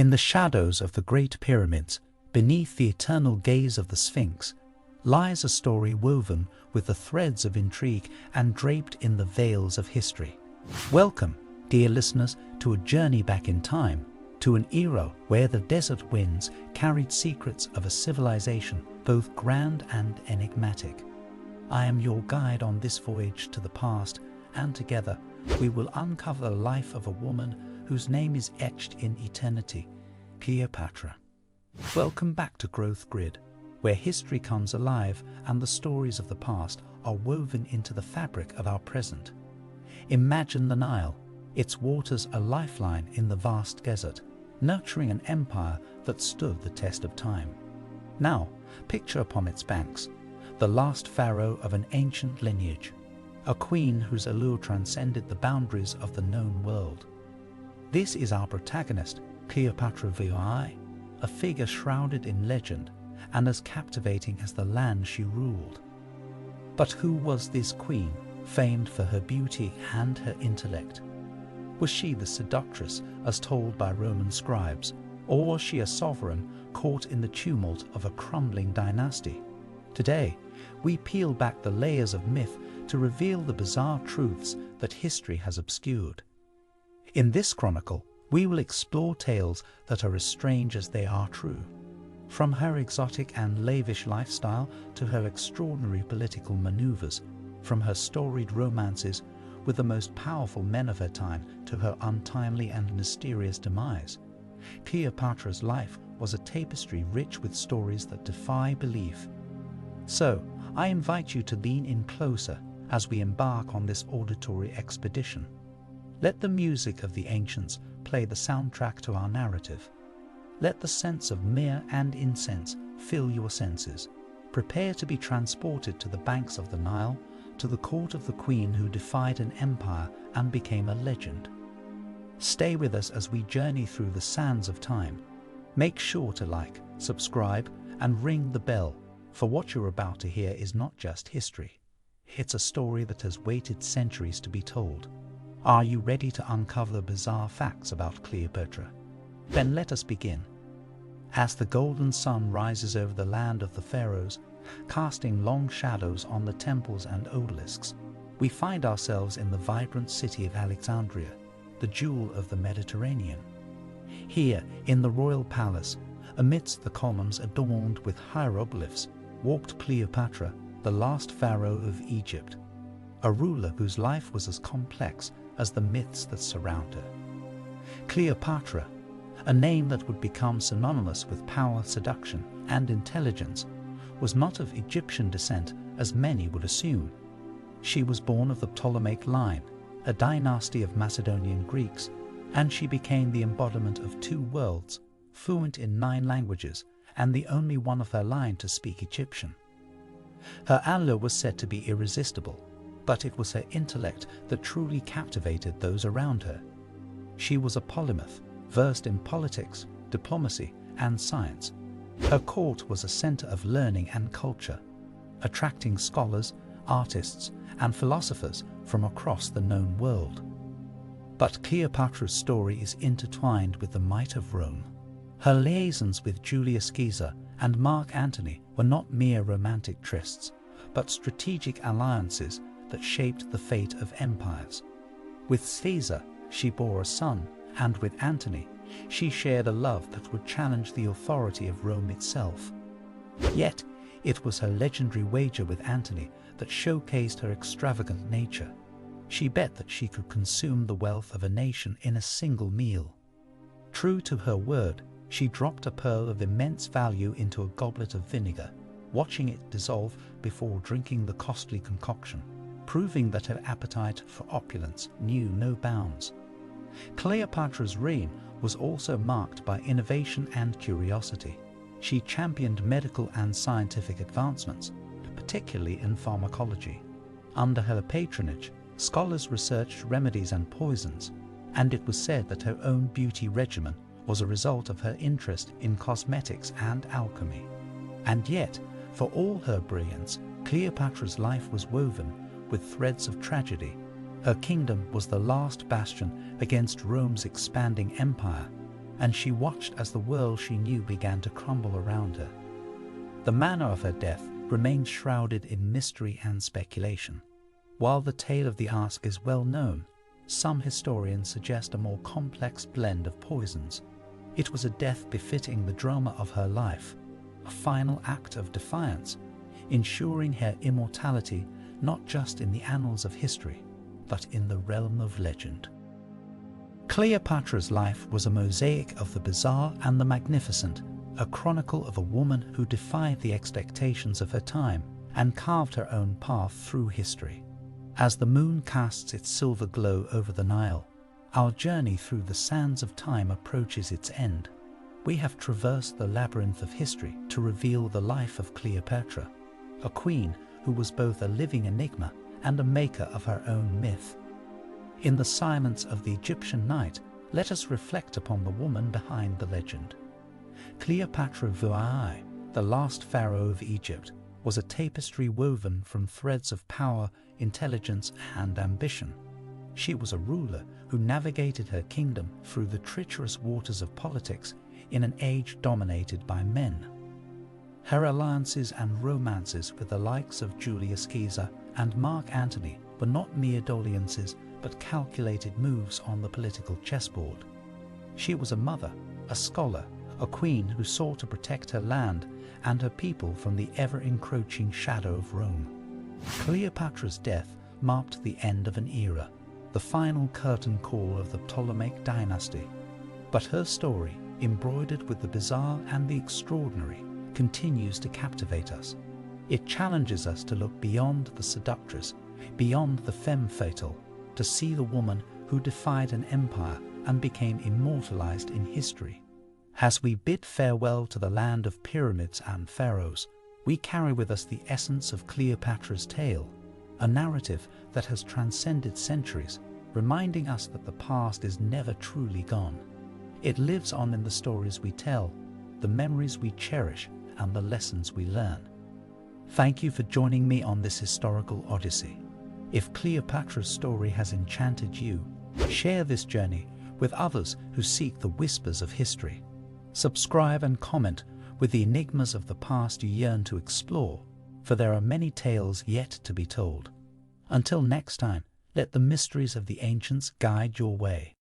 In the shadows of the Great Pyramids, beneath the eternal gaze of the Sphinx, lies a story woven with the threads of intrigue and draped in the veils of history. Welcome, dear listeners, to a journey back in time, to an era where the desert winds carried secrets of a civilization both grand and enigmatic. I am your guide on this voyage to the past, and together we will uncover the life of a woman whose name is etched in eternity, Cleopatra. Welcome back to Growth Grid, where history comes alive and the stories of the past are woven into the fabric of our present. Imagine the Nile, its waters a lifeline in the vast desert, nurturing an empire that stood the test of time. Now, picture upon its banks the last pharaoh of an ancient lineage, a queen whose allure transcended the boundaries of the known world. This is our protagonist, Cleopatra VI, a figure shrouded in legend and as captivating as the land she ruled. But who was this queen, famed for her beauty and her intellect? Was she the seductress as told by Roman scribes, or was she a sovereign caught in the tumult of a crumbling dynasty? Today, we peel back the layers of myth to reveal the bizarre truths that history has obscured. In this chronicle, we will explore tales that are as strange as they are true. From her exotic and lavish lifestyle to her extraordinary political maneuvers, from her storied romances with the most powerful men of her time to her untimely and mysterious demise, Cleopatra's life was a tapestry rich with stories that defy belief. So, I invite you to lean in closer as we embark on this auditory expedition. Let the music of the ancients play the soundtrack to our narrative. Let the scents of myrrh and incense fill your senses. Prepare to be transported to the banks of the Nile, to the court of the queen who defied an empire and became a legend. Stay with us as we journey through the sands of time. Make sure to like, subscribe, and ring the bell, for what you're about to hear is not just history. It's a story that has waited centuries to be told. Are you ready to uncover the bizarre facts about Cleopatra? Then let us begin. As the golden sun rises over the land of the pharaohs, casting long shadows on the temples and obelisks, we find ourselves in the vibrant city of Alexandria, the jewel of the Mediterranean. Here, in the royal palace, amidst the columns adorned with hieroglyphs, walked Cleopatra, the last pharaoh of Egypt, a ruler whose life was as complex as the myths that surround her. Cleopatra, a name that would become synonymous with power, seduction, and intelligence, was not of Egyptian descent as many would assume. She was born of the Ptolemaic line, a dynasty of Macedonian Greeks, and she became the embodiment of two worlds, fluent in 9 languages, and the only one of her line to speak Egyptian. Her allure was said to be irresistible, but it was her intellect that truly captivated those around her. She was a polymath, versed in politics, diplomacy, and science. Her court was a center of learning and culture, attracting scholars, artists, and philosophers from across the known world. But Cleopatra's story is intertwined with the might of Rome. Her liaisons with Julius Caesar and Mark Antony were not mere romantic trysts, but strategic alliances that shaped the fate of empires. With Caesar, she bore a son, and with Antony, she shared a love that would challenge the authority of Rome itself. Yet, it was her legendary wager with Antony that showcased her extravagant nature. She bet that she could consume the wealth of a nation in a single meal. True to her word, she dropped a pearl of immense value into a goblet of vinegar, watching it dissolve before drinking the costly concoction, proving that her appetite for opulence knew no bounds. Cleopatra's reign was also marked by innovation and curiosity. She championed medical and scientific advancements, particularly in pharmacology. Under her patronage, scholars researched remedies and poisons, and it was said that her own beauty regimen was a result of her interest in cosmetics and alchemy. And yet, for all her brilliance, Cleopatra's life was woven with threads of tragedy. Her kingdom was the last bastion against Rome's expanding empire, and she watched as the world she knew began to crumble around her. The manner of her death remains shrouded in mystery and speculation. While the tale of the Ask is well known, some historians suggest a more complex blend of poisons. It was a death befitting the drama of her life, a final act of defiance, ensuring her immortality not just in the annals of history, but in the realm of legend. Cleopatra's life was a mosaic of the bizarre and the magnificent, a chronicle of a woman who defied the expectations of her time and carved her own path through history. As the moon casts its silver glow over the Nile, our journey through the sands of time approaches its end. We have traversed the labyrinth of history to reveal the life of Cleopatra, a queen who was both a living enigma and a maker of her own myth. In the silence of the Egyptian night, let us reflect upon the woman behind the legend. Cleopatra Vuai, the last pharaoh of Egypt, was a tapestry woven from threads of power, intelligence, and ambition. She was a ruler who navigated her kingdom through the treacherous waters of politics in an age dominated by men. Her alliances and romances with the likes of Julius Caesar and Mark Antony were not mere dalliances but calculated moves on the political chessboard. She was a mother, a scholar, a queen who sought to protect her land and her people from the ever-encroaching shadow of Rome. Cleopatra's death marked the end of an era, the final curtain call of the Ptolemaic dynasty. But her story, embroidered with the bizarre and the extraordinary, continues to captivate us. It challenges us to look beyond the seductress, beyond the femme fatale, to see the woman who defied an empire and became immortalized in history. As we bid farewell to the land of pyramids and pharaohs, we carry with us the essence of Cleopatra's tale, a narrative that has transcended centuries, reminding us that the past is never truly gone. It lives on in the stories we tell, the memories we cherish, and the lessons we learn. Thank you for joining me on this historical odyssey. If Cleopatra's story has enchanted you, share this journey with others who seek the whispers of history. Subscribe and comment with the enigmas of the past you yearn to explore, for there are many tales yet to be told. Until next time, let the mysteries of the ancients guide your way.